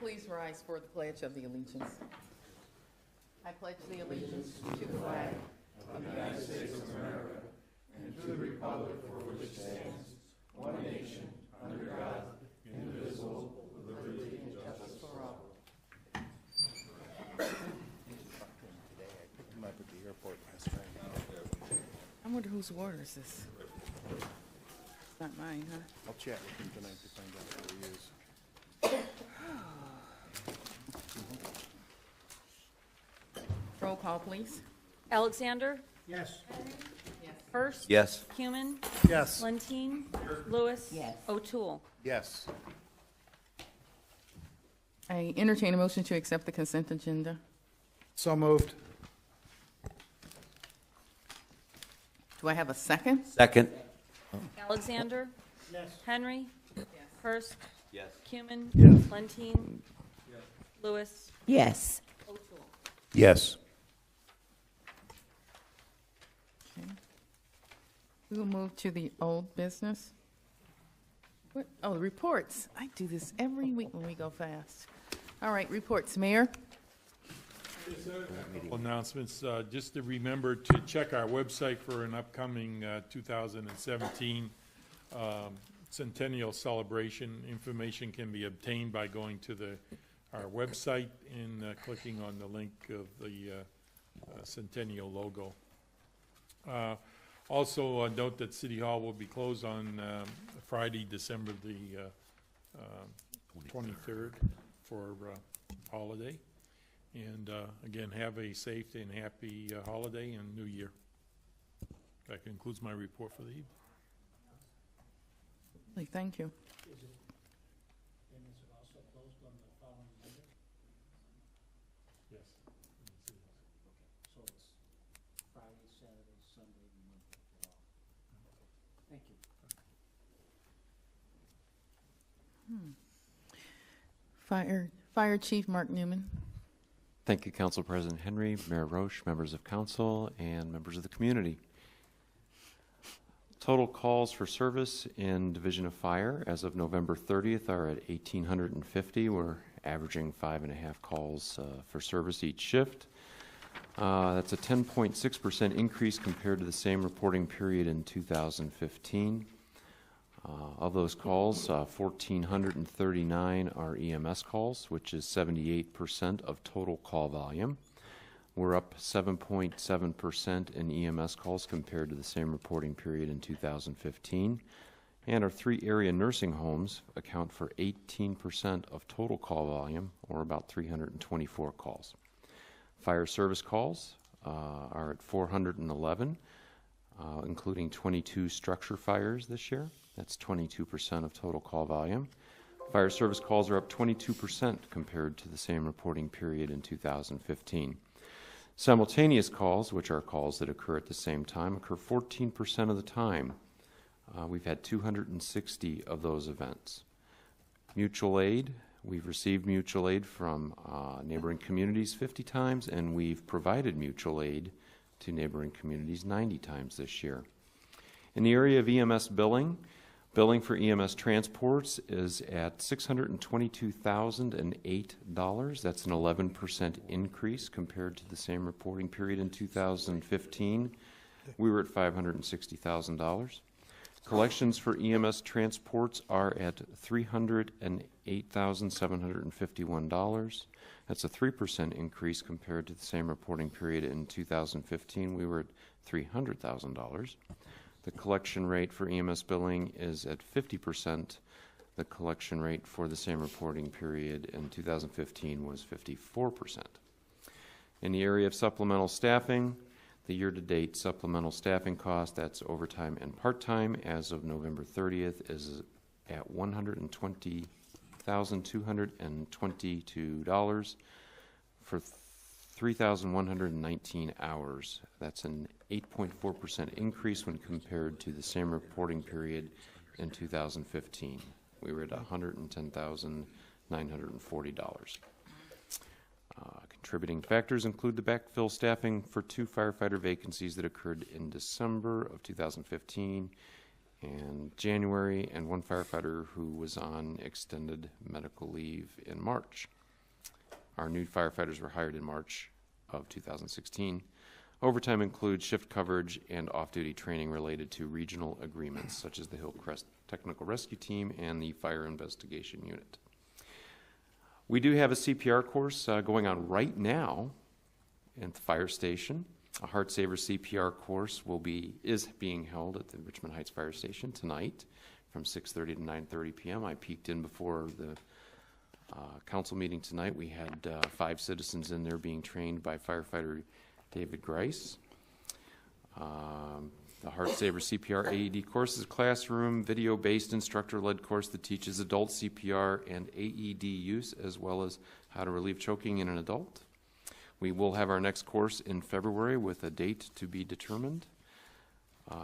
please rise for the Pledge of the Allegiance? I pledge the allegiance to the flag of the United States of America and to the republic for which it stands, one nation, under God, indivisible, with liberty and justice for all. I wonder whose water is this? It's not mine, huh? I'll chat with him tonight to find out who he is. Roll call, please. Alexander? Yes. Hurst? Yes. Cumin? Yes. Lentine? Lewis? Yes. O'Toole? Yes. I entertain a motion to accept the consent agenda. So moved. Do I have a second? Second. Alexander? Yes. Henry? Yes. Hurst? Yes. Cumin? Yes. Lentine? Lewis? Yes. O'Toole? Yes. Okay. We will move to the old business. What? Oh, the reports. I do this every week when we go fast. All right, reports. Mayor? Announcements. Just to remember to check our website for an upcoming 2017 Centennial Celebration. Information can be obtained by going to our website and clicking on the link of the Centennial logo. Also, note that City Hall will be closed on Friday, December the 23rd for holiday. And again, have a safe and happy holiday and New Year. That concludes my report for the evening. Thank you. And is it also closed on the following Monday? Yes. So it's Friday, Saturday, Sunday, and Monday for all. Thank you. Fire Chief Mark Newman. Thank you, Council President Henry, Mayor Roche, members of council, and members of the community. Total calls for service in Division of Fire as of November 30th are at 1,850. We're averaging 5.5 calls for service each shift. That's a 10.6% increase compared to the same reporting period in 2015. Of those calls, 1,439 are EMS calls, which is 78% of total call volume. We're up 7.7% in EMS calls compared to the same reporting period in 2015. And our 3 area nursing homes account for 18% of total call volume, or about 324 calls. Fire service calls are at 411, including 22 structure fires this year. That's 22% of total call volume. Fire service calls are up 22% compared to the same reporting period in 2015. Simultaneous calls, which are calls that occur at the same time, occur 14% of the time. We've had 260 of those events. Mutual aid, we've received mutual aid from neighboring communities 50 times, and we've provided mutual aid to neighboring communities 90 times this year. In the area of EMS billing for EMS transports is at $622,008. That's an 11% increase compared to the same reporting period in 2015. We were at $560,000. Collections for EMS transports are at $308,751. That's a 3% increase compared to the same reporting period in 2015. We were at $300,000. The collection rate for EMS billing is at 50%. The collection rate for the same reporting period in 2015 was 54%. In the area of supplemental staffing, the year-to-date supplemental staffing cost, that's overtime and part-time, as of November 30th is at $120,222 for 3,119 hours. That's an 8.4% increase when compared to the same reporting period in 2015. We were at $110,940. Contributing factors include the backfill staffing for 2 firefighter vacancies that occurred in December of 2015 and January, and 1 firefighter who was on extended medical leave in March. Our new firefighters were hired in March of 2016. Overtime includes shift coverage and off-duty training related to regional agreements, such as the Hillcrest Technical Rescue Team and the Fire Investigation Unit. We do have a CPR course going on right now at the fire station. A Heart Saver CPR course is being held at the Richmond Heights Fire Station tonight from 6:30 to 9:30 p.m. I peeked in before the council meeting tonight. We had 5 citizens in there being trained by firefighter David Grice. The Heart Saver CPR AED course is a classroom, video-based, instructor-led course that teaches adult CPR and AED use, as well as how to relieve choking in an adult. We will have our next course in February with a date to be determined.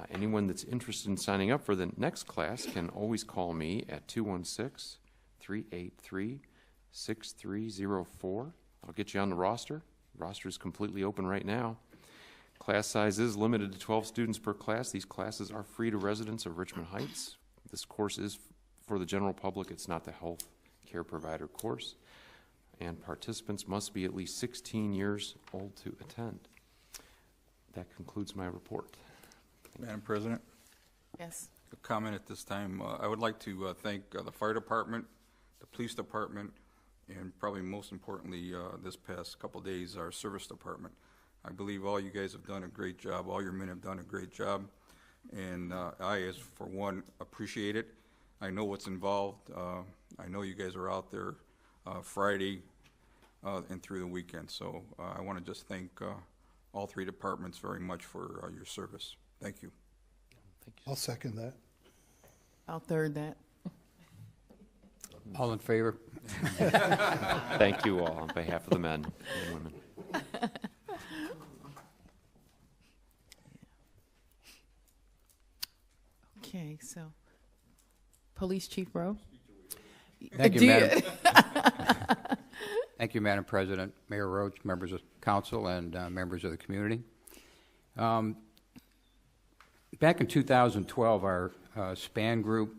Anyone that's interested in signing up for the next class can always call me at 216-383-6304. I'll get you on the roster. The roster is completely open right now. Class size is limited to 12 students per class. These classes are free to residents of Richmond Heights. This course is for the general public. It's not the health care provider course. And participants must be at least 16 years old to attend. That concludes my report. Madam President, Yes. a comment at this time. I would like to thank the fire department, the police department, and probably most importantly, this past couple of days, our service department. I believe all you guys have done a great job. All your men have done a great job. And I, as for one, appreciate it. I know what's involved. I know you guys are out there Friday and through the weekend. So I want to just thank all 3 departments very much for your service. Thank you. I'll second that. I'll third that. All in favor? Thank you all on behalf of the men and women. Okay, so, Police Chief Rowe? Thank you, Do Madam. Thank you, Madam President, Mayor Roach, members of council, and members of the community. Back in 2012, our SPAN group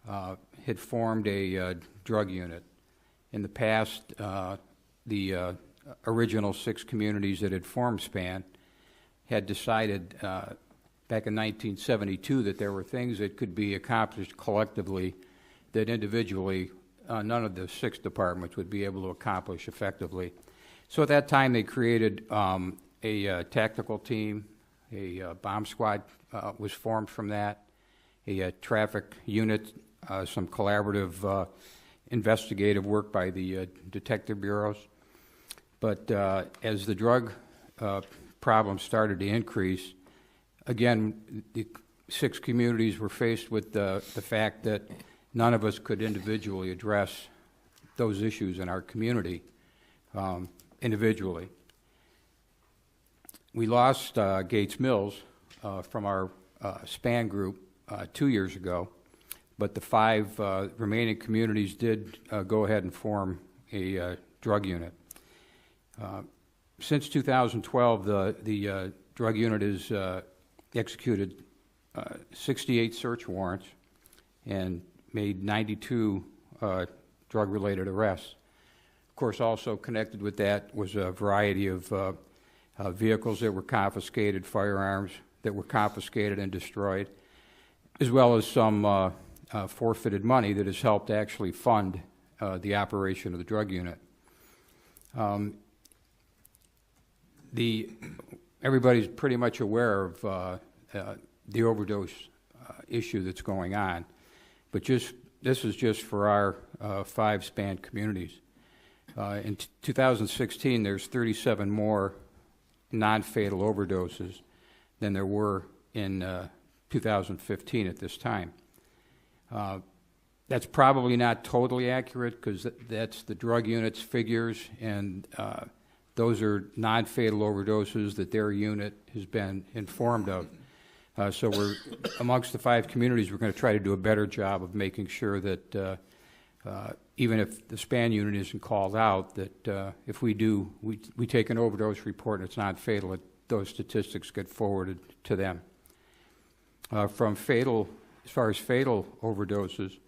had formed a drug unit. In the past, the original 6 communities that had formed SPAN had decided back in 1972 that there were things that could be accomplished collectively that individually none of the 6 departments would be able to accomplish effectively. So at that time they created a tactical team, a bomb squad was formed from that, a traffic unit, some collaborative investigative work by the detective bureaus. But as the drug problem started to increase, again, the 6 communities were faced with the fact that none of us could individually address those issues in our community individually. We lost Gates Mills from our SPAN group 2 years ago, but the 5 remaining communities did go ahead and form a drug unit. Since 2012, the drug unit has executed 68 search warrants and made 92 drug-related arrests. Of course, also connected with that was a variety of vehicles that were confiscated, firearms that were confiscated and destroyed, as well as some forfeited money that has helped actually fund the operation of the drug unit. Everybody's pretty much aware of the overdose issue that's going on, but this is just for our 5 SPAN communities. In 2016, there's 37 more non-fatal overdoses than there were in 2015 at this time. That's probably not totally accurate because that's the drug unit's figures, and those are non-fatal overdoses that their unit has been informed of. So we're, amongst the 5 communities, we're going to try to do a better job of making sure that even if the SPAN unit isn't called out, that if we do, we take an overdose report and it's not fatal, those statistics get forwarded to them. From fatal, as far as fatal overdoses,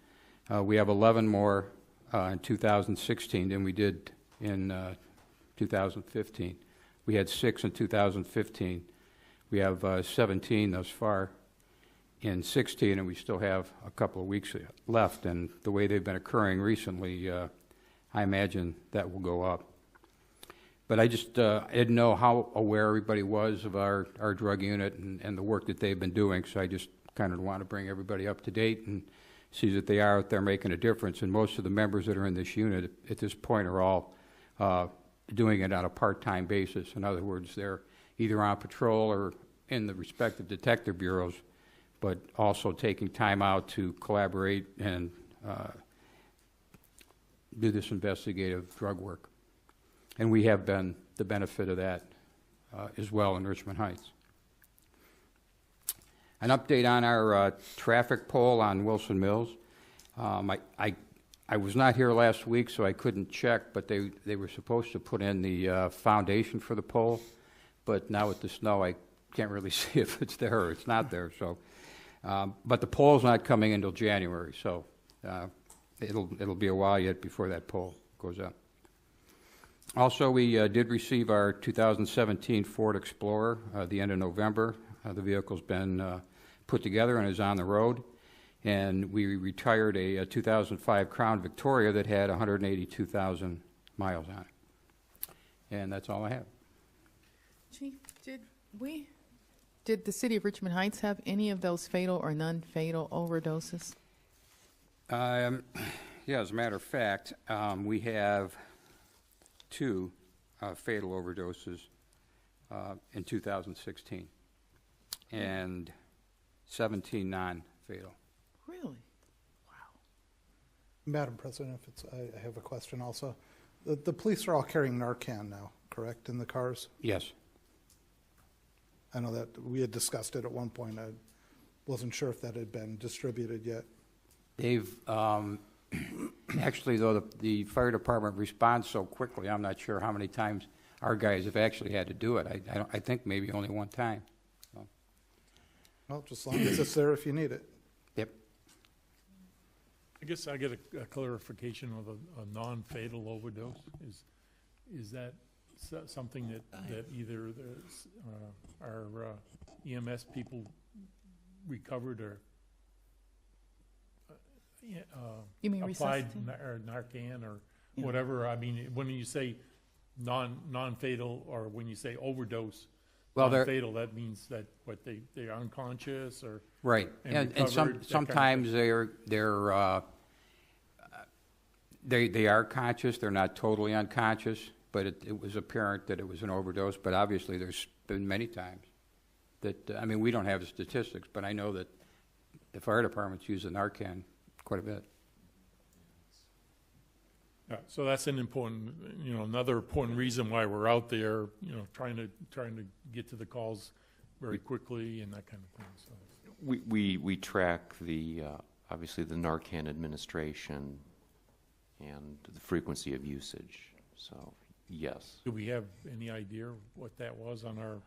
we have 11 more in 2016 than we did in 2015. We had 6 in 2015. We have 17 thus far in 16, and we still have a couple of weeks left. And the way they've been occurring recently, I imagine that will go up. But I didn't know how aware everybody was of our drug unit and the work that they've been doing, so I just kind of want to bring everybody up to date and see that they are out there making a difference. And most of the members that are in this unit at this point are all doing it on a part-time basis. In other words, they're either on patrol or in the respective detective bureaus, but also taking time out to collaborate and do this investigative drug work. And we have been the benefit of that as well in Richmond Heights. An update on our traffic pole on Wilson Mills. I was not here last week, so I couldn't check, but they were supposed to put in the foundation for the pole, but now with the snow, I can't really see if it's there or it's not there. So, but the pole's not coming until January, so it'll be a while yet before that pole goes up. Also, we did receive our 2017 Ford Explorer at the end of November. The vehicle's been put together and is on the road. And we retired a 2005 Crown Victoria that had 182,000 miles on it. And that's all I have. Chief, did the city of Richmond Heights have any of those fatal or non-fatal overdoses? Yeah, as a matter of fact, we have 2 fatal overdoses in 2016 and 17 non-fatal. Really? Wow. Madam President, I have a question also. The police are all carrying Narcan now, correct, in the cars? Yes. I know that we had discussed it at one point. I wasn't sure if that had been distributed yet. They've actually, though the fire department responds so quickly, I'm not sure how many times our guys have actually had to do it. I think maybe only one time. So. Well, just as long as it's there if you need it. Yep. I guess I get a clarification of a non-fatal overdose. Is that something that either our EMS people recovered or You mean applied resuscitate? Narcan or whatever? I mean, when you say non-fatal or when you say overdose, well, non-fatal, that means that they're unconscious or right, and sometimes they are conscious. They're not totally unconscious, but it was apparent that it was an overdose. But obviously, there's been many times that I mean, we don't have the statistics, but I know that the fire department's using Narcan quite a bit. Yeah, so that's an important, another important reason why we're out there, trying to get to the calls very quickly and that kind of thing. So We track the obviously the Narcan administration and the frequency of usage. So yes. do we have any idea what that was on our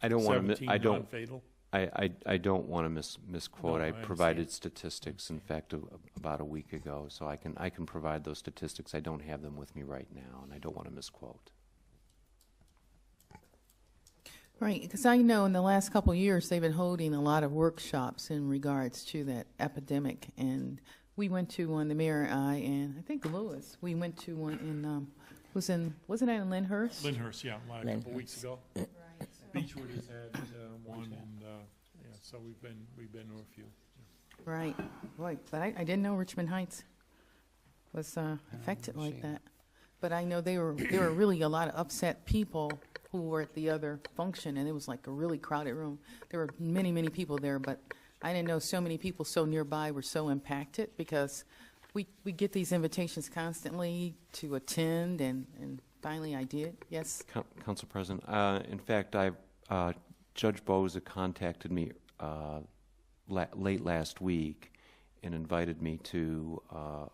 I don't want to. 17 non-fatal? I don't want to misquote. No, I I provided understand. statistics, in fact, about a week ago, so I can provide those statistics. I don't have them with me right now, and I don't want to misquote. Right, because I know in the last couple of years they've been holding a lot of workshops in regards to that epidemic, and we went to one, the mayor and I, and I think Lewis. We went to one in wasn't that in Lyndhurst? Lyndhurst, yeah, a couple weeks ago. Beechwood has had one, and so we've been to a few. Right, boy, but I didn't know Richmond Heights was affected like that. But I know there were really a lot of upset people who were at the other function, and it was like a really crowded room. There were many, many people there, but I didn't know so many people so nearby were so impacted because we get these invitations constantly to attend, and finally I did. Yes? Council President, in fact, Judge Boza contacted me late last week and invited me to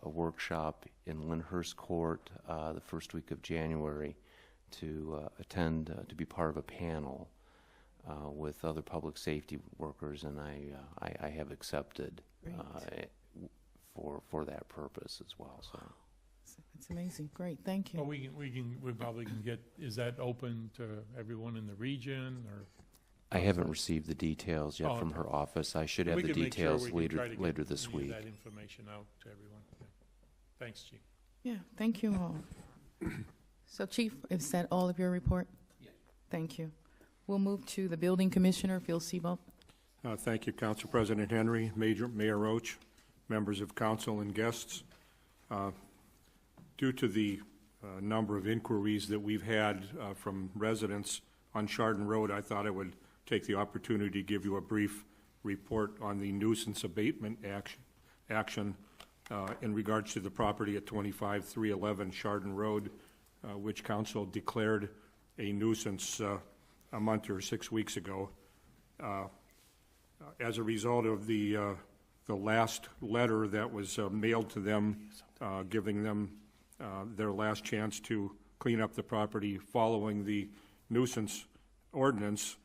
a workshop in Lyndhurst Court the first week of January to attend, to be part of a panel with other public safety workers, and I have accepted for that purpose as well. So It's amazing. Great, thank Well, you. we probably can get, is that open to everyone in the region, or? I haven't received the details yet Oh, from okay. her office. I should have We the can make sure details we can try to get later this any of week. that information out to everyone. Yeah. Thanks, Chief. Yeah, thank you all. So Chief, is that all of your report? Yes. Thank you. We'll move to the Building Commissioner, Phil Seabolt. Thank you, Council President Henry, Mayor Roach, members of council and guests. Due to the number of inquiries that we've had from residents on Chardon Road, I thought I would take the opportunity to give you a brief report on the nuisance abatement action in regards to the property at 25311 Chardon Road, which council declared a nuisance a month or 6 weeks ago. As a result of the last letter that was mailed to them, giving them their last chance to clean up the property following the nuisance ordinance,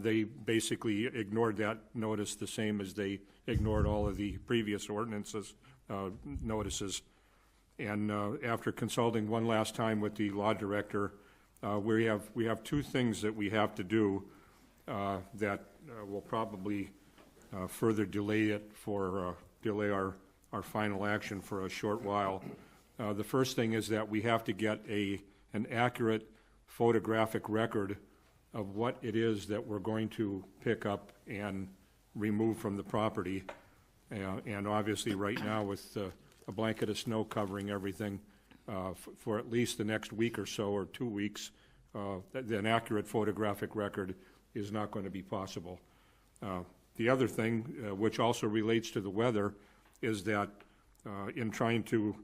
they basically ignored that notice the same as they ignored all of the previous ordinances notices. And after consulting one last time with the law director, we have two things that we have to do that will probably further delay it for delay our final action for a short while. The first thing is that we have to get an accurate photographic record of what it is that we're going to pick up and remove from the property. And obviously right now with a blanket of snow covering everything for at least the next week or so, or 2 weeks, an accurate photographic record is not going to be possible. The other thing, which also relates to the weather, is that in trying to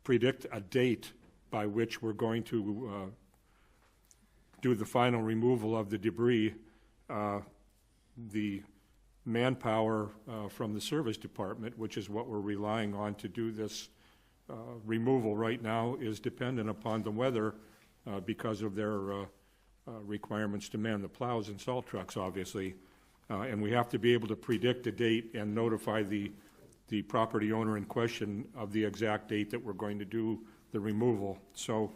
predict a date by which we're going to do the final removal of the debris, the manpower from the service department, which is what we're relying on to do this removal right now, is dependent upon the weather because of their requirements to man the plows and salt trucks, obviously. And we have to be able to predict a date and notify the property owner in question of the exact date that we're going to do the removal. So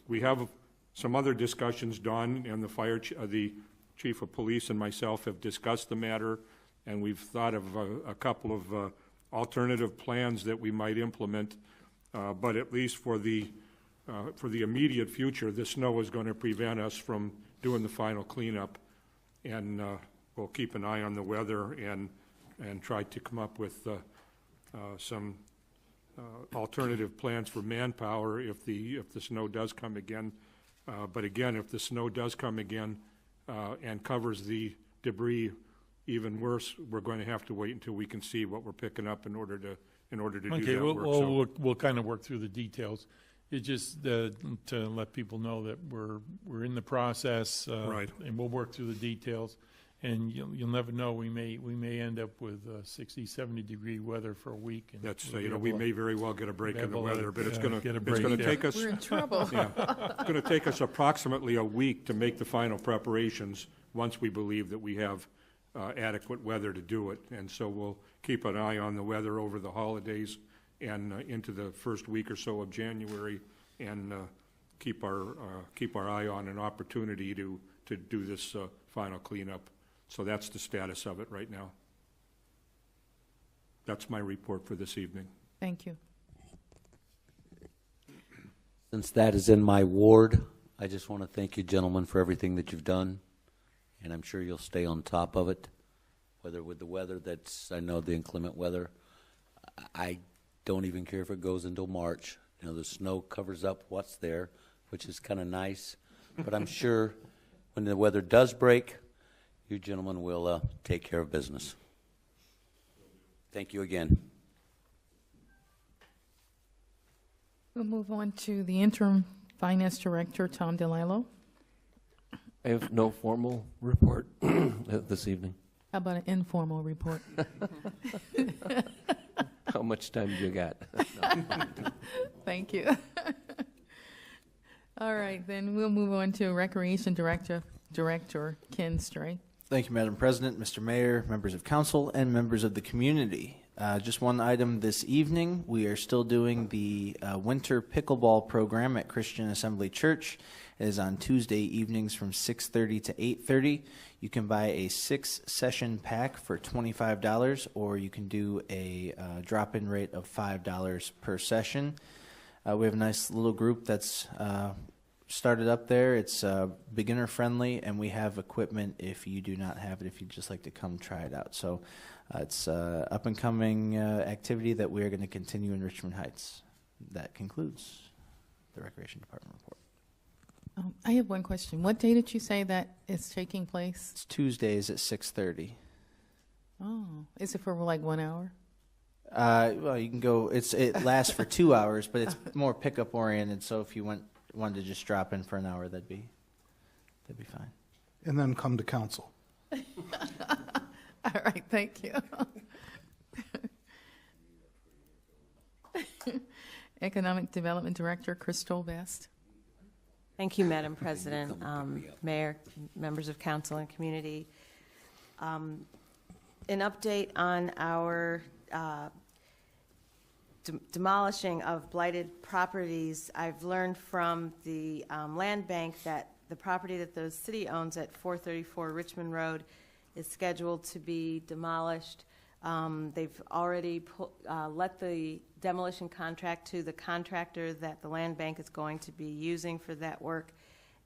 we have some other discussions. Don and the chief of police and myself have discussed the matter, and we've thought of a couple of alternative plans that we might implement. But at least for the immediate future, the snow is going to prevent us from doing the final cleanup, and we'll keep an eye on the weather and try to come up with some alternative plans for manpower if the snow does come again. But again, if the snow does come again and covers the debris even worse, we're going to have to wait until we can see what we're picking up in order to do that work. Okay, we'll kind of work through the details. It's just to let people know that we're in the process, Right. And we'll work through the details. And you'll never know. We may end up with 60, 70 degree weather for a week. And That's we may very well get a break in the weather, but it's going get a to break, take us. We're in trouble. Yeah, it's going to take us approximately a week to make the final preparations once we believe that we have adequate weather to do it. And so we'll keep an eye on the weather over the holidays and into the first week or so of January, and keep our eye on an opportunity to do this final cleanup. So that's the status of it right now. That's my report for this evening. Thank you. Since that is in my ward, I just want to thank you, gentlemen, for everything that you've done, and I'm sure you'll stay on top of it, whether with the weather I know the inclement weather. I don't even care if it goes until March. You know, the snow covers up what's there, which is kind of nice, but I'm sure when the weather does break, you gentlemen will take care of business. Thank you again. We'll move on to the interim finance director, Tom DeLillo. I have no formal report this evening. How about an informal report? How much time do you got? Thank you. All right, then we'll move on to Recreation Director Ken Stray. Thank you, Madam President, Mr. Mayor, members of council, and members of the community. Just one item this evening. We are still doing the winter pickleball program at Christian Assembly Church. It is on Tuesday evenings from 6:30 to 8:30. You can buy a 6-session pack for $25, or you can do a drop-in rate of $5 per session. We have a nice little group that's started up there. It's beginner friendly, and we have equipment if you do not have it, if you'd just like to come try it out. So it's up and coming activity that we are going to continue in Richmond Heights. That concludes the Recreation Department report. I have one question. What day did you say that is taking place? It's Tuesdays at 6:30. Oh, is it for like 1 hour? Well, you can go. It lasts for 2 hours, but it's more pickup oriented. So if you wanted to just drop in for an hour, that'd be fine. And then come to council. All right, thank you. Economic Development Director Crystal Best. Thank you, Madam President, Mayor, members of council and community. An update on our demolishing of blighted properties. I've learned from the land bank that the property that the city owns at 434 Richmond Road is scheduled to be demolished. They've already let the demolition contract to the contractor that the land bank is going to be using for that work,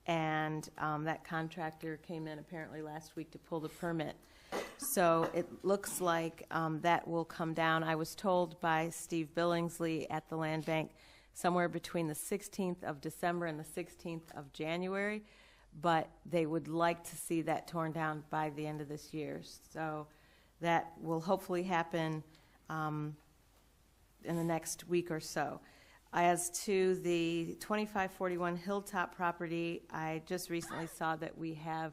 and that contractor came in apparently last week to pull the permit. So it looks like that will come down. I was told by Steve Billingsley at the land bank somewhere between the 16th of December and the 16th of January, but they would like to see that torn down by the end of this year. So that will hopefully happen in the next week or so. As to the 2541 Hilltop property, I just recently saw that we have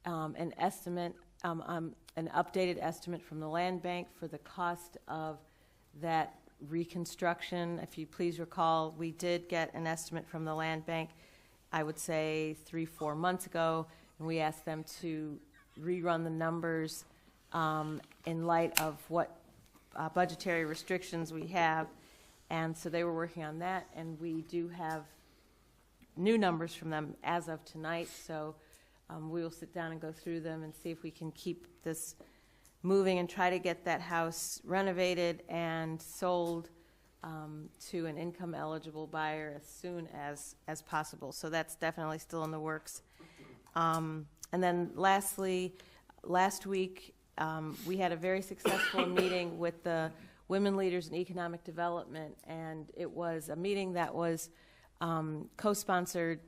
an estimate, an updated estimate from the land bank for the cost of that reconstruction. If you please recall, we did get an estimate from the land bank, I would say 3-4 months ago, and we asked them to rerun the numbers in light of what budgetary restrictions we have. And so they were working on that, and we do have new numbers from them as of tonight. So we will sit down and go through them and see if we can keep this moving and try to get that house renovated and sold to an income-eligible buyer as soon as possible. So that's definitely still in the works. And then lastly, last week we had a very successful meeting with the women leaders in economic development, and it was a meeting that was co-sponsored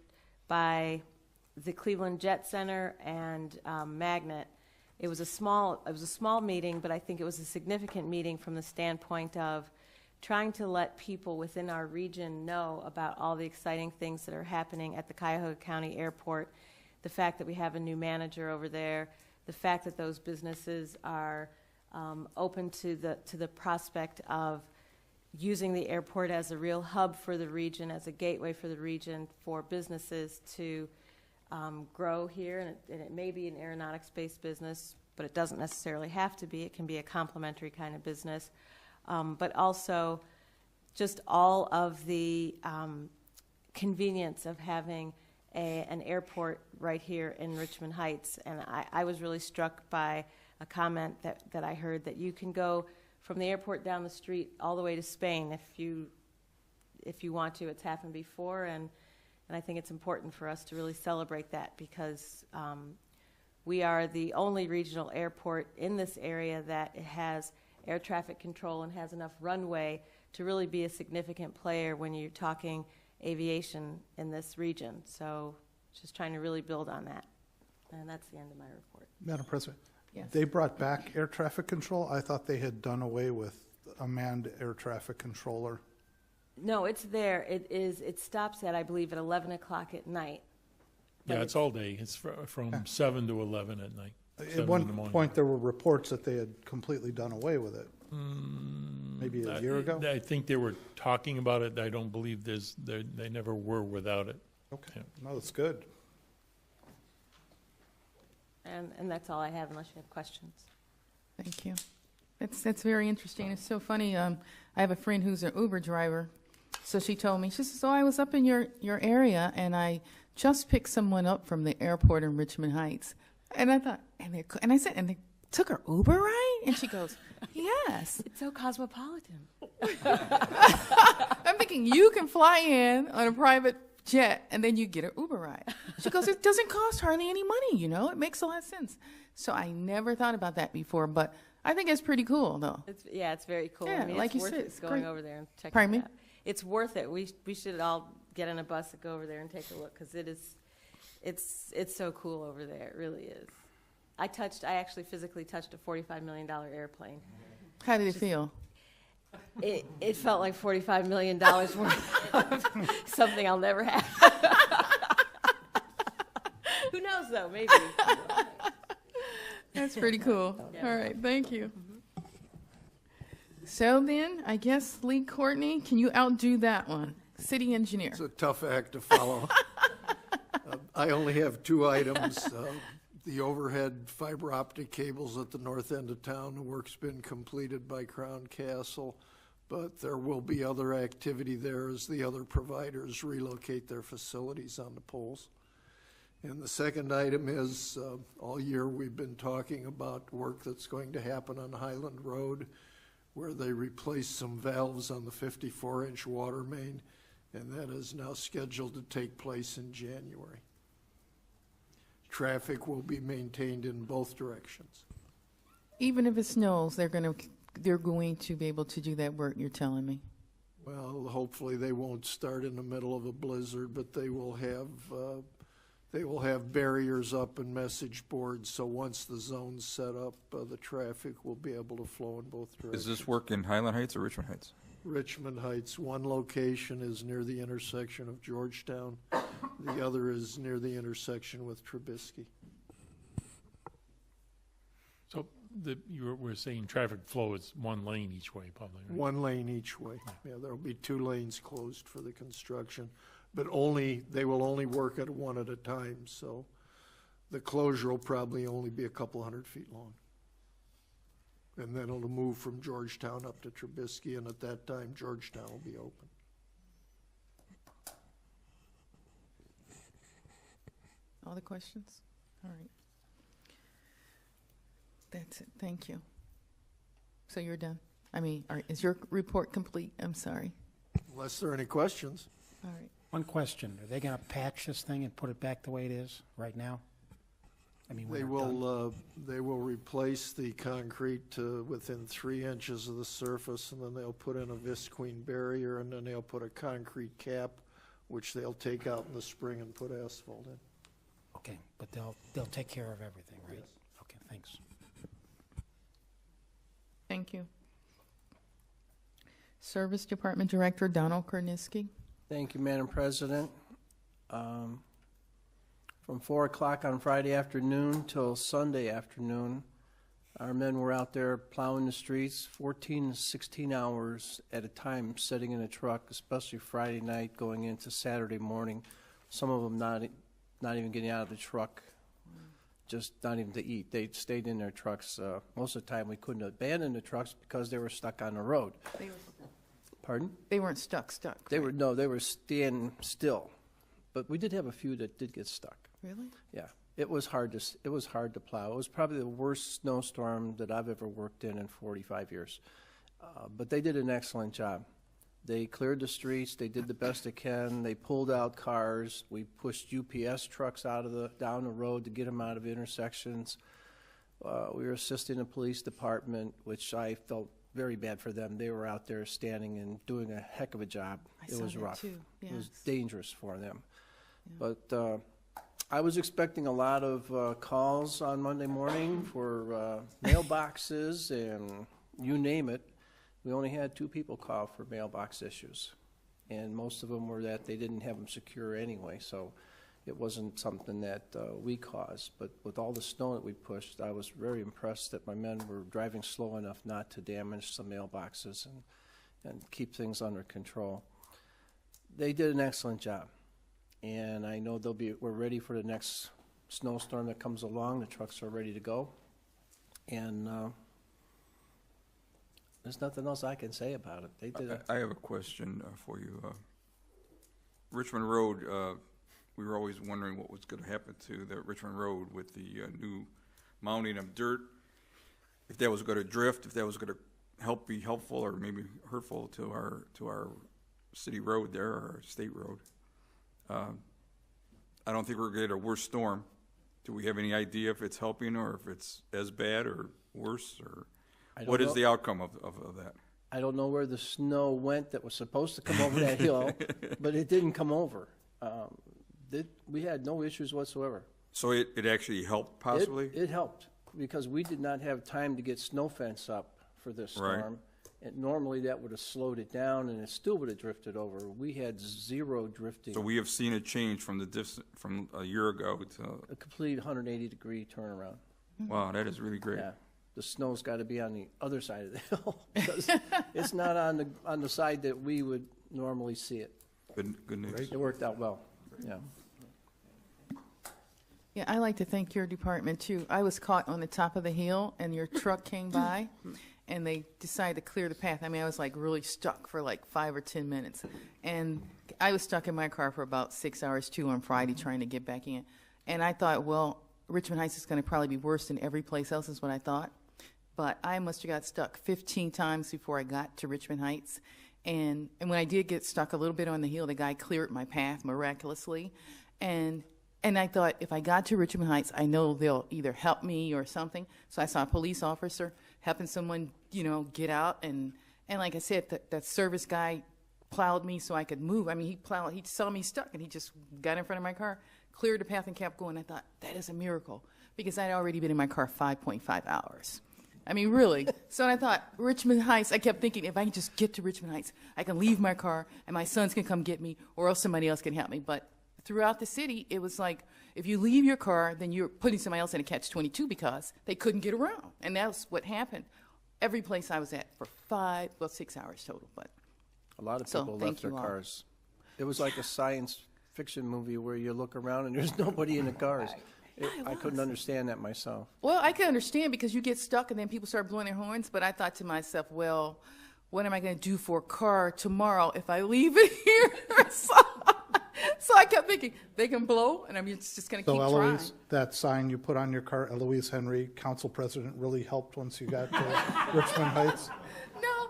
by the Cleveland Jet Center and Magnet. It was a small meeting, but I think it was a significant meeting from the standpoint of trying to let people within our region know about all the exciting things that are happening at the Cuyahoga County Airport, the fact that we have a new manager over there, the fact that those businesses are open to the prospect of using the airport as a real hub for the region, as a gateway for the region for businesses to grow here. And it may be an aeronautics-based business, but it doesn't necessarily have to be. It can be a complementary kind of business. But also just all of the convenience of having an airport right here in Richmond Heights. And I was really struck by a comment that I heard that you can go from the airport down the street all the way to Spain if you want to. It's happened before, and I think it's important for us to really celebrate that, because we are the only regional airport in this area that has air traffic control and has enough runway to really be a significant player when you're talking aviation in this region. So just trying to really build on that. And that's the end of my report. Madam President, Yes. they brought back air traffic control. I thought they had done away with a manned air traffic controller. No, it's there. It stops at, I believe, at 11 o'clock at night. Yeah, it's all day. It's from 7 to 11 at night. At 7 in one the morning. point, there were reports that they had completely done away with it. Maybe a year ago? I think they were talking about it. I don't believe they never were without it. Okay, Yeah. no, that's good. And that's all I have, unless you have questions. Thank you. That's very interesting. It's so funny. I have a friend who's an Uber driver. So she told me, she says, "So I was up in your area, and I just picked someone up from the airport in Richmond Heights." And I thought, and I said, "And they took her Uber ride?" And she goes, "Yes." It's so cosmopolitan. I'm thinking, you can fly in on a private jet, and then you get an Uber ride. She goes, "It doesn't cost hardly any money, you know? It makes a lot of sense." So I never thought about that before, but I think it's pretty cool, though. It's very cool. Yeah, I mean, like it's you worth said, it it's going great. over there and checking Pardon it me? out. It's worth it. We should all get on a bus and go over there and take a look, because it's so cool over there. It really is. I actually physically touched a $45 million airplane. How did it feel? It felt like $45 million worth of something I'll never have. Who knows, though? Maybe. That's pretty cool. Yeah. All right, thank you. So then, I guess, Lee Courtney, can you outdo that one? City engineer. It's a tough act to follow. I only have two items. The overhead fiber optic cables at the north end of town, the work's been completed by Crown Castle, but there will be other activity there as the other providers relocate their facilities on the poles. And the second item is, all year we've been talking about work that's going to happen on Highland Road, where they replaced some valves on the 54-inch water main, and that is now scheduled to take place in January. Traffic will be maintained in both directions. Even if it snows, they're going to be able to do that work, you're telling me. Well, hopefully they won't start in the middle of a blizzard, but they will have barriers up and message boards, so once the zone's set up, the traffic will be able to flow in both directions. Is this work in Highland Heights or Richmond Heights? Richmond Heights. One location is near the intersection of Georgetown. The other is near the intersection with Trubisky. So we're saying traffic flow is one lane each way, probably, right? One lane each way. Yeah, there'll be 2 lanes closed for the construction, but they will only work at one at a time, so the closure will probably only be a couple 100 feet long. And then it'll move from Georgetown up to Trubisky, and at that time, Georgetown will be open. All the questions? All right. That's it. Thank you. So you're done? Is your report complete? I'm sorry. Unless there are any questions. All right. One question, are they gonna patch this thing and put it back the way it is right now? When They they're will, done? they will replace the concrete to within 3 inches of the surface, and then they'll put in a visqueen barrier, and then they'll put a concrete cap, which they'll take out in the spring and put asphalt in. Okay, but they'll take care of everything, right? Yes. Okay, thanks. Thank you. Service Department Director Donald Korniski. Thank you, Madam President. From 4 o'clock on Friday afternoon till Sunday afternoon, our men were out there plowing the streets 14 to 16 hours at a time, sitting in a truck, especially Friday night going into Saturday morning. Some of them not even getting out of the truck, just not even to eat. They stayed in their trucks. Most of the time we couldn't abandon the trucks because they were stuck on the road. Pardon? They weren't stuck. They were standing still, but we did have a few that did get stuck. Really? Yeah, it was hard to plow. It was probably the worst snowstorm that I've ever worked in 45 years. But they did an excellent job. They cleared the streets. They did the best they can. They pulled out cars. We pushed UPS trucks down the road to get them out of intersections. We were assisting the police department, which I felt very bad for them. They were out there standing and doing a heck of a job. It was rough. Too. Yes. It was dangerous for them. Yeah. But I was expecting a lot of calls on Monday morning for mailboxes and you name it. We only had 2 people call for mailbox issues, and most of them were that they didn't have them secure anyway, so it wasn't something that we caused. But with all the snow that we pushed, I was very impressed that my men were driving slow enough not to damage some mailboxes and keep things under control. They did an excellent job, and I know we're ready for the next snowstorm that comes along. The trucks are ready to go, and There's nothing else I can say about it. They did I have a question for you. Richmond Road, we were always wondering what was going to happen to the Richmond Road with the new mounting of dirt. If that was going to drift, if that was going to be helpful or maybe hurtful to our city road there, or our state road. I don't think we're going to get a worse storm. Do we have any idea if it's helping or if it's as bad or worse, or what is the outcome of that? I don't know where the snow went that was supposed to come over that hill, but it didn't come over. We had no issues whatsoever. So it actually helped, possibly? It helped, because we did not have time to get snow fence up for this storm. Right. And normally that would have slowed it down, and it still would have drifted over. We had zero drifting. So we have seen a change from from a year ago to... A complete 180-degree turnaround. Wow, that is really great. Yeah. The snow's got to be on the other side of the hill, because it's not on the side that we would normally see it. Good news. It worked out well, yeah. Yeah, I like to thank your department, too. I was caught on the top of the hill, and your truck came by, and they decided to clear the path. I mean, I was, like, really stuck for, like, 5 or 10 minutes. And I was stuck in my car for about 6 hours, too, on Friday trying to get back in. And I thought, well, Richmond Heights is going to probably be worse than every place else, is what I thought. But I must have got stuck 15 times before I got to Richmond Heights. And when I did get stuck a little bit on the hill, the guy cleared my path miraculously. And I thought, if I got to Richmond Heights, I know they'll either help me or something. So I saw a police officer helping someone, get out. And like I said, that service guy plowed me so I could move. I mean, he saw me stuck, and he just got in front of my car, cleared the path, and kept going. I thought, that is a miracle, because I'd already been in my car 5.5 hours. I mean, really. So I thought, Richmond Heights, I kept thinking, if I can just get to Richmond Heights, I can leave my car, and my sons can come get me, or else somebody else can help me. But throughout the city, it was like, if you leave your car, then you're putting somebody else in a catch-22, because they couldn't get around. And that's what happened. Every place I was at for 6 hours total. But A lot of people left their cars. It was like a science fiction movie where you look around and there's nobody in the cars. I couldn't understand that myself. Well, I can understand, because you get stuck and then people start blowing their horns. But I thought to myself, well, what am I going to do for a car tomorrow if I leave it here? So I kept thinking, they can blow, and I'm just going to keep trying. So that sign you put on your car, Eloise Henry, council president, really helped once you got to Richmond Heights? No.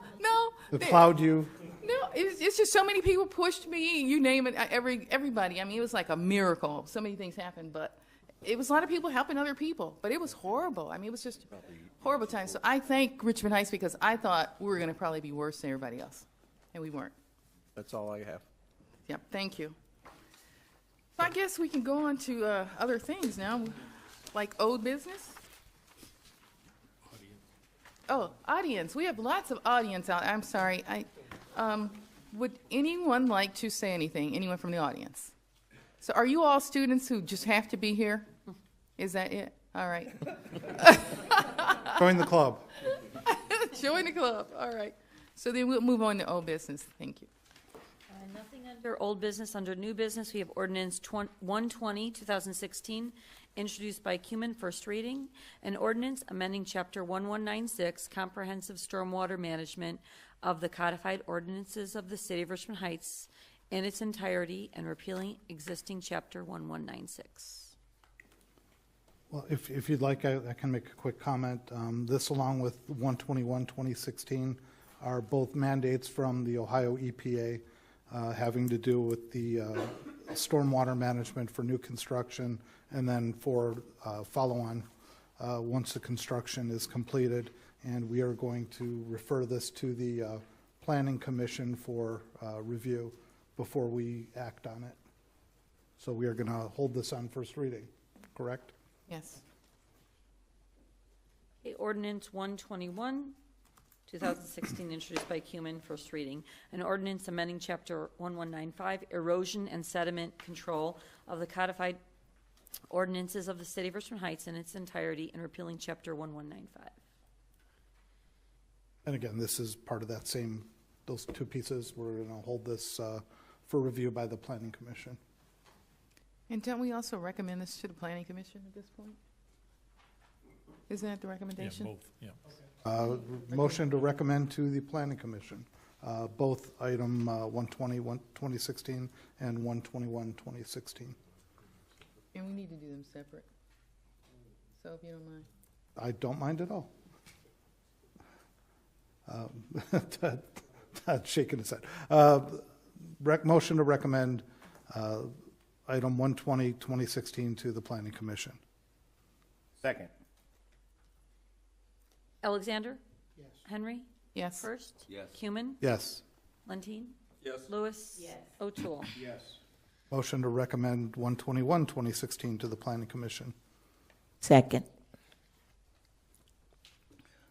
It plowed you? No, it's just so many people pushed me, you name it, everybody. I mean, it was like a miracle. So many things happened, but it was a lot of people helping other people. But it was horrible. I mean, it was just horrible times. So I thank Richmond Heights, because I thought we were going to probably be worse than everybody else, and we weren't. That's all I have. Yep, thank you. So I guess we can go on to other things now, like old business. Oh, audience. We have lots of audience out. I'm sorry. Would anyone like to say anything? Anyone from the audience? So are you all students who just have to be here? Is that it? All right. Join the club. Join the club. All right. So then we'll move on to old business. Thank you. Nothing under old business. Under new business, we have ordinance 120, 2016, introduced by Cumin, first reading. An ordinance amending Chapter 1196, Comprehensive Stormwater Management of the Codified Ordinances of the City of Richmond Heights in its entirety, and repealing existing Chapter 1196. Well, if you'd like, I can make a quick comment. This, along with 121, 2016, are both mandates from the Ohio EPA having to do with the stormwater management for new construction, and then for follow-on once the construction is completed. And we are going to refer this to the Planning Commission for review before we act on it. So we are going to hold this on first reading, correct? Yes. Okay, ordinance 121, 2016, introduced by Cumin, first reading. An ordinance amending Chapter 1195, Erosion and Sediment Control of the Codified Ordinances of the City of Richmond Heights in its entirety, and repealing Chapter 1195. And again, this is part of that same, those two pieces. We're going to hold this for review by the Planning Commission. And don't we also recommend this to the Planning Commission at this point? Isn't that the recommendation? Yeah, both, yeah. Motion to recommend to the Planning Commission, both item 120, 2016, and 121, 2016. And we need to do them separate. So if you don't mind. I don't mind at all. Todd shaking his head. Motion to recommend item 120, 2016 to the Planning Commission. Second. Alexander? Yes. Henry? Yes. Hurst? Yes. Cuman? Yes. Lentine? Yes. Lewis? Yes. O'Toole? Yes. Motion to recommend 121, 2016 to the Planning Commission. Second.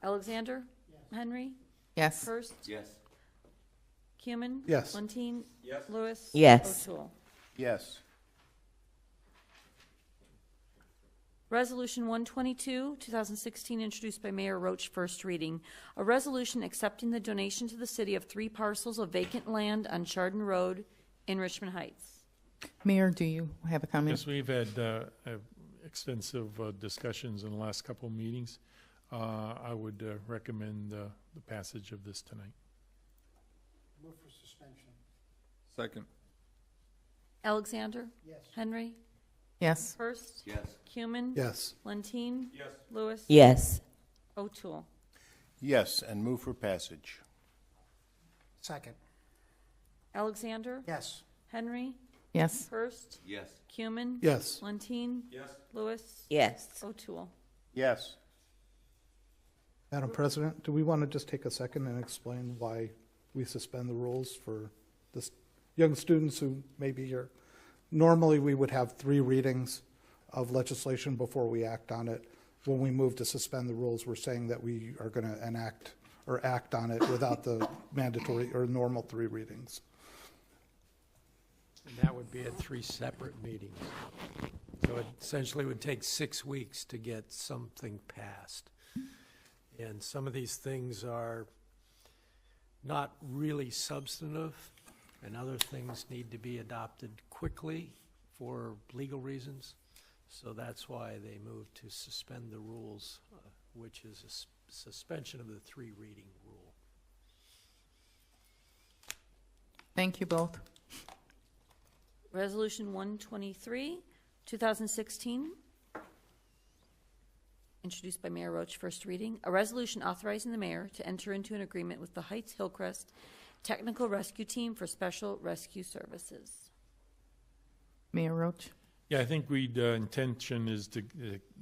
Alexander? Henry? Yes. Hurst? Yes. Cuman? Yes. Lentine? Yes. Lewis? Yes. O'Toole? Yes. Resolution 122, 2016, introduced by Mayor Roach, first reading. A resolution accepting the donation to the city of 3 parcels of vacant land on Chardon Road in Richmond Heights. Mayor, do you have a comment? Yes, we've had extensive discussions in the last couple of meetings. I would recommend the passage of this tonight. Move for suspension. Second. Alexander? Yes. Henry? Yes. Hurst? Yes. Cuman? Yes. Lentine? Yes. Lewis? Yes. O'Toole? Yes, and move for passage. Second. Alexander? Yes. Henry? Yes. Hurst? Yes. Cuman? Yes. Lentine? Yes. Lewis? Yes. O'Toole? Yes. Madam President, do we want to just take a second and explain why we suspend the rules for this young students who may be here? Normally, we would have 3 readings of legislation before we act on it. When we move to suspend the rules, we're saying that we are going to enact or act on it without the mandatory or normal 3 readings. And that would be at 3 separate meetings. So it essentially would take 6 weeks to get something passed. And some of these things are not really substantive, and other things need to be adopted quickly for legal reasons. So that's why they moved to suspend the rules, which is a suspension of the 3 reading rule. Thank you both. Resolution 123, 2016, introduced by Mayor Roach, first reading. A resolution authorizing the mayor to enter into an agreement with the Heights Hillcrest Technical Rescue Team for special rescue services. Mayor Roach? Yeah, I think intention is to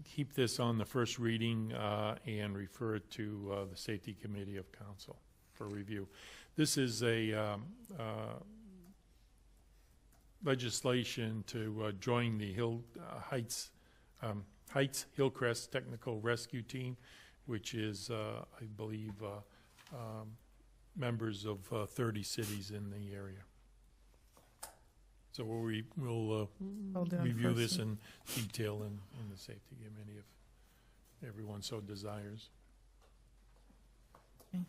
keep this on the first reading and refer it to the Safety Committee of Council for review. This is a legislation to join the Heights Hillcrest Technical Rescue Team, which is, I believe, members of 30 cities in the area. So we'll review this in detail in the Safety Committee if everyone so desires. Okay.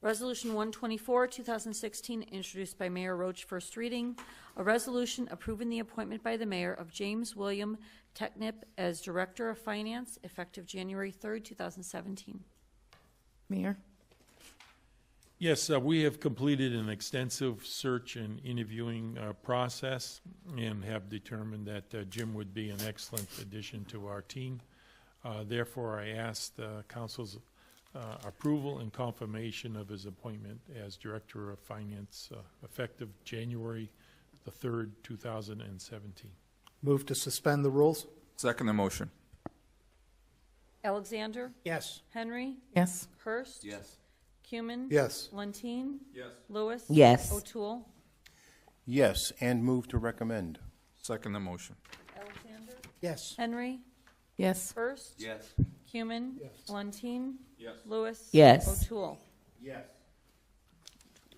Resolution 124, 2016, introduced by Mayor Roach, first reading. A resolution approving the appointment by the mayor of James William Technip as Director of Finance, effective January 3rd, 2017. Mayor? Yes, we have completed an extensive search and interviewing process and have determined that Jim would be an excellent addition to our team. Therefore, I ask the council's approval and confirmation of his appointment as Director of Finance, effective January the 3rd, 2017. Move to suspend the rules? Second the motion. Alexander? Yes. Henry? Yes. Hurst? Yes. Cuman? Yes. Lentine? Yes. Lewis? Yes. O'Toole? Yes, and move to recommend. Second the motion. Alexander? Yes. Henry? Yes. Hurst? Yes. Cuman? Lentine? Yes. Lewis? Yes. O'Toole? Yes.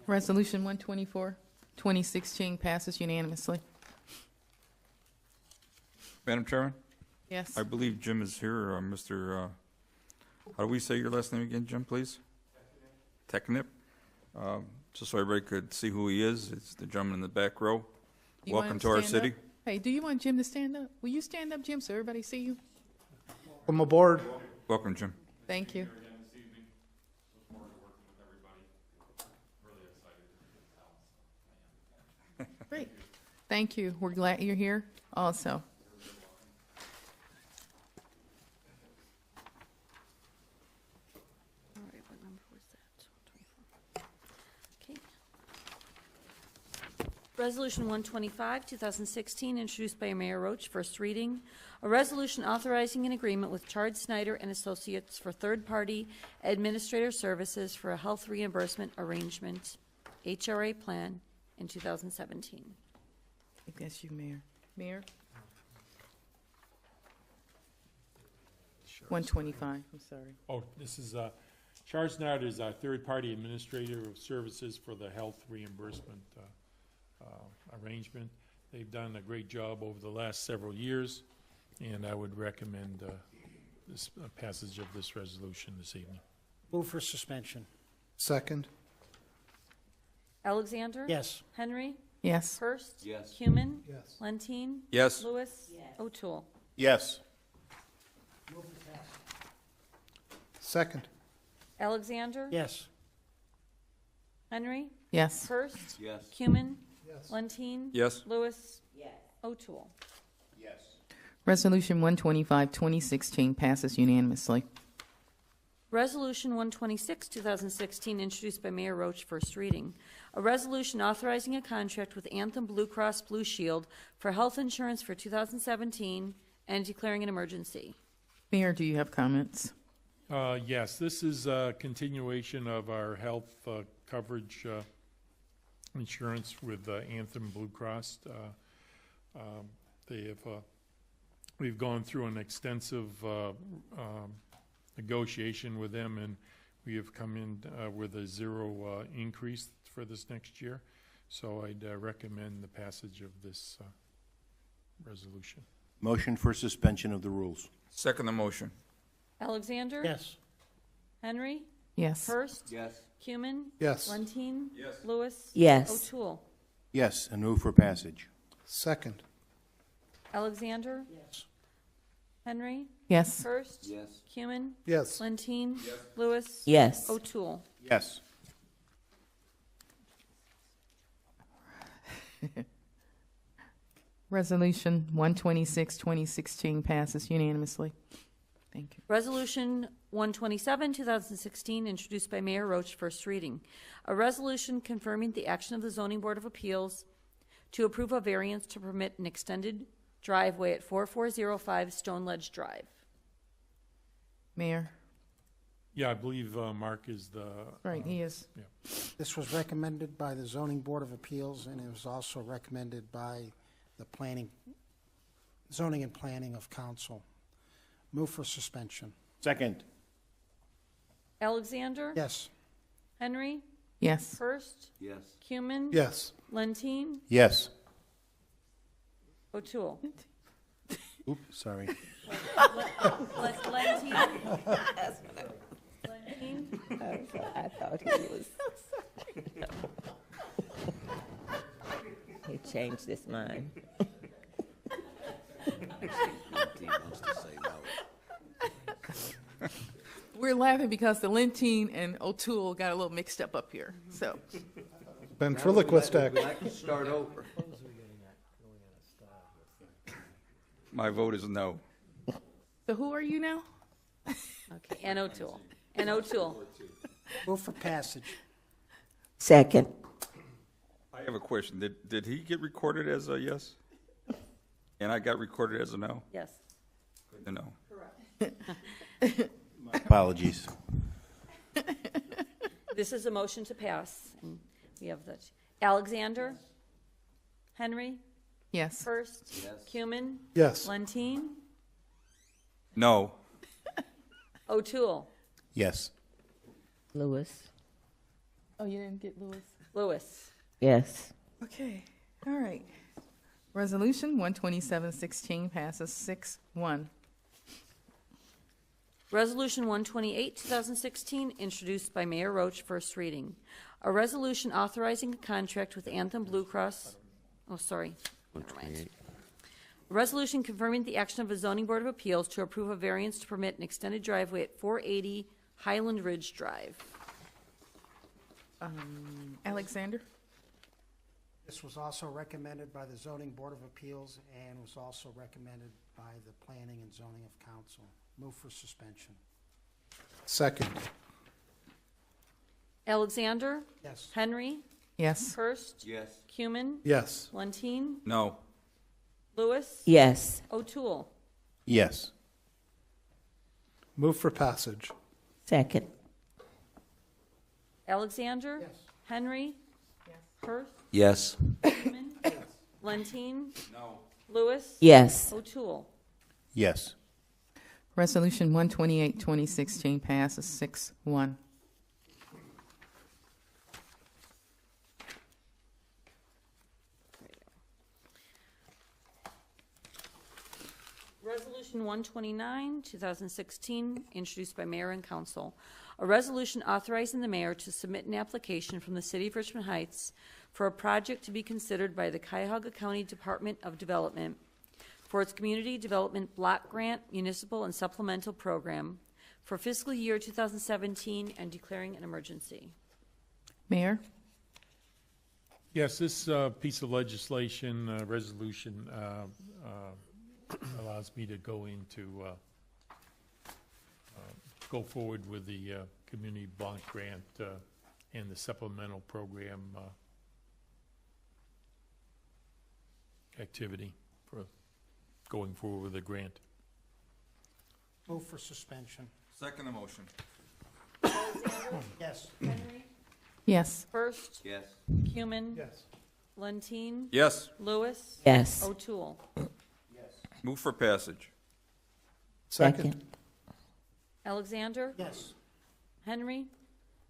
Resolution 124, 2016 passes unanimously. Madam Chairman? Yes. I believe Jim is here, Mr., how do we say your last name again, Jim, please? Technip. Just so everybody could see who he is. It's the gentleman in the back row. Do you want Welcome him to our stand city. up? Hey, do you want Jim to stand up? Will you stand up, Jim, so everybody see you? Welcome aboard. Welcome, Jim. Thank you. Great. Thank you. We're glad you're here also. All right, what number was that? 24. Okay. Resolution 125, 2016, introduced by Mayor Roach, first reading. A resolution authorizing an agreement with Chard Snyder and Associates for third-party administrator services for a health reimbursement arrangement, HRA plan, in 2017. I think that's you, Mayor. Mayor? 125, I'm sorry. Oh, this is, Chard Snyder is our third-party administrator of services for the health reimbursement arrangement. They've done a great job over the last several years, and I would recommend this passage of this resolution this evening. Move for suspension. Second? Alexander? Yes. Henry? Yes. Hurst? Yes. Cumin? Yes. Lentine? Yes. Lewis? O'Toole? Yes. Second? Alexander? Yes. Henry? Yes. Hurst? Yes. Cumin? Yes. Lentine? Yes. Lewis? O'Toole? Yes. Resolution 125, 2016 passes unanimously. Resolution 126, 2016, introduced by Mayor Roach, first reading. A resolution authorizing a contract with Anthem Blue Cross Blue Shield for health insurance for 2017 and declaring an emergency. Mayor, do you have comments? Yes, this is a continuation of our health coverage insurance with Anthem Blue Cross. We've gone through an extensive negotiation with them, and we have come in with a zero increase for this next year. So I'd recommend the passage of this resolution. Motion for suspension of the rules. Second the motion. Alexander? Yes. Henry? Yes. Hurst? Yes. Cumin? Yes. Lentine? Yes. Lewis? Yes. O'Toole? Yes, and move for passage. Second? Alexander? Yes. Henry? Yes. Hurst? Yes. Cumin? Yes. Lentine? Lewis? Yes. O'Toole? Yes. Resolution 126, 2016 passes unanimously. Thank you. Resolution 127, 2016, introduced by Mayor Roach, first reading. A resolution confirming the action of the Zoning Board of Appeals to approve a variance to permit an extended driveway at 4405 Stone Ledge Drive. Mayor? Yeah, I believe Mark is the... Right, he is. Yeah. This was recommended by the Zoning Board of Appeals, and it was also recommended by the Zoning and Planning of Council. Move for suspension. Second? Alexander? Yes. Henry? Yes. Hurst? Yes. Cumin? Yes. Lentine? Yes. O'Toole? Oops, sorry. Lentine? Lentine? I thought he was. He changed his mind. Team wants to say no. We're laughing because the Lentine and O'Toole got a little mixed up here. So, Ventriloquist act. We'd like to start over. My vote is no. so who are you now? Okay, and O'Toole. And O'Toole. Move for passage. Second. I have a question. Did he get recorded as a yes? And I got recorded as a no? Yes. Good to know. My apologies. This is a motion to pass, and we have that. Alexander? Henry? Yes. Hurst? Yes. Cumin? Yes. Lentine? No. O'Toole? Yes. Lewis. Oh, you didn't get Lewis? Lewis? Yes. Okay. All right. Resolution 127-16 passes 6-1. Resolution 128, 2016, introduced by Mayor Roach, first reading. A resolution authorizing a contract with Anthem Blue Cross, Never mind. 128. A resolution confirming the action of a zoning board of appeals to approve a variance to permit an extended driveway at 480 Highland Ridge Drive. Alexander? This was also recommended by the Zoning Board of Appeals and was also recommended by the Planning and Zoning of Council. Move for suspension. Second. Alexander? Yes. Henry? Yes. Hurst? Yes. Cumin? Yes. Lentine? No. Lewis? Yes. O'Toole? Yes. Move for passage. Second. Alexander? Yes. Henry? Hurst? Yes. Cumin? Lentine? No. Lewis? Yes. O'Toole? Yes. Resolution 128, 2016 passes 6-1. Resolution 129, 2016, introduced by Mayor and Council. A resolution authorizing the mayor to submit an application from the City of Richmond Heights for a project to be considered by the Cuyahoga County Department of Development for its Community Development Block Grant Municipal and Supplemental Program for fiscal year 2017 and declaring an emergency. Mayor? Yes, this piece of legislation, resolution, allows me to go into, go forward with the Community Block Grant and the supplemental program activity for going forward with the grant. Move for suspension. Second the motion. Alexander? Yes. Henry? Yes. Hurst? Yes. Cumin? Yes. Lentine? Yes. Lewis? Yes. O'Toole? Move for passage. Second. Alexander? Yes. Henry?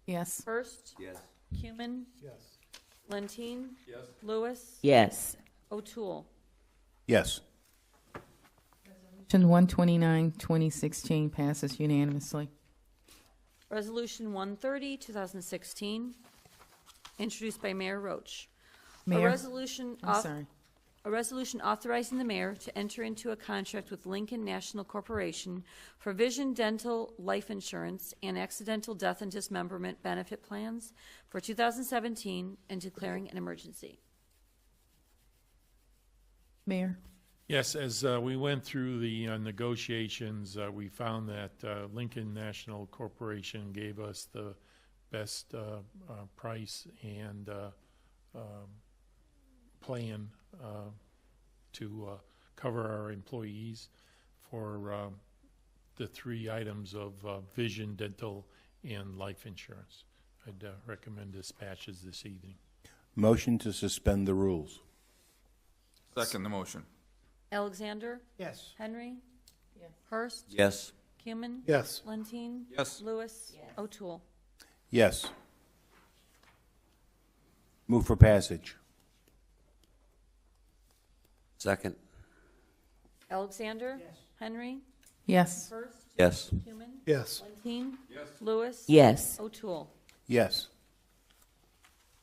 Yes. Hurst? Yes. Cumin? Yes. Lentine? Yes. Lewis? Yes. O'Toole? Yes. Resolution 129, 2016 passes unanimously. Resolution 130, 2016, introduced by Mayor Roach. Mayor? A resolution I'm sorry. A resolution authorizing the mayor to enter into a contract with Lincoln National Corporation for vision, dental, life insurance, and accidental death and dismemberment benefit plans for 2017 and declaring an emergency. Mayor? Yes, as we went through the negotiations, we found that Lincoln National Corporation gave us the best price and plan to cover our employees for the three items of vision, dental, and life insurance. I'd recommend dispatches this evening. Motion to suspend the rules. Second the motion. Alexander? Yes. Henry? Hurst? Yes. Cumin? Yes. Lentine? Yes. Lewis? O'Toole? Yes. Move for passage. Second. Alexander? Henry? Yes. Hurst? Yes. Cumin? Yes. Lentine? Lewis? Yes. O'Toole? Yes.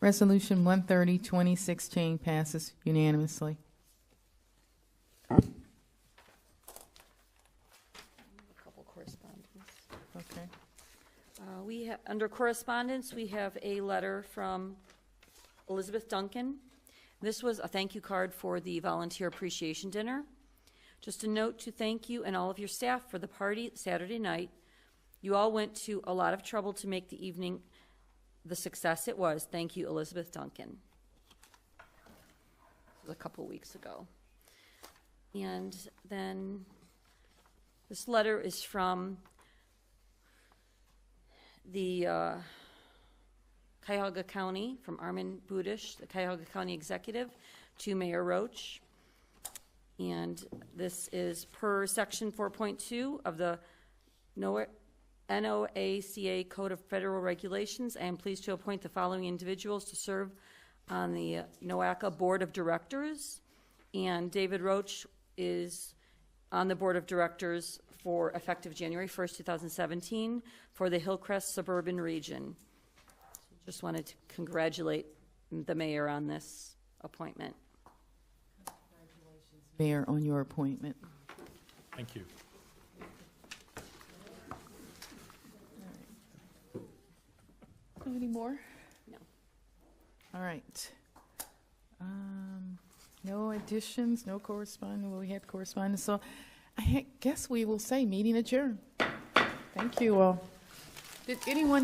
Resolution 130, 2016 passes unanimously. A couple correspondence. Okay. We have, under correspondence, we have a letter from Elizabeth Duncan. This was a thank you card for the volunteer appreciation dinner. Just a note to thank you and all of your staff for the party Saturday night. You all went to a lot of trouble to make the evening the success it was. Thank you, Elizabeth Duncan. This was a couple weeks ago. And then this letter is from the Cuyahoga County, from Armin Budish, the Cuyahoga County Executive, to Mayor Roach. And this is per Section 4.2 of the NOACA Code of Federal Regulations. I am pleased to appoint the following individuals to serve on the NOACA Board of Directors. And David Roach is on the Board of Directors for effective January 1st, 2017 for the Hillcrest Suburban Region. Just wanted to congratulate the mayor on this appointment. Mayor, on your appointment. Thank you. Any more? No. All right. No additions, no correspondence. Well, we had correspondence, so I guess we will say meeting adjourned. Thank you all. Did anyone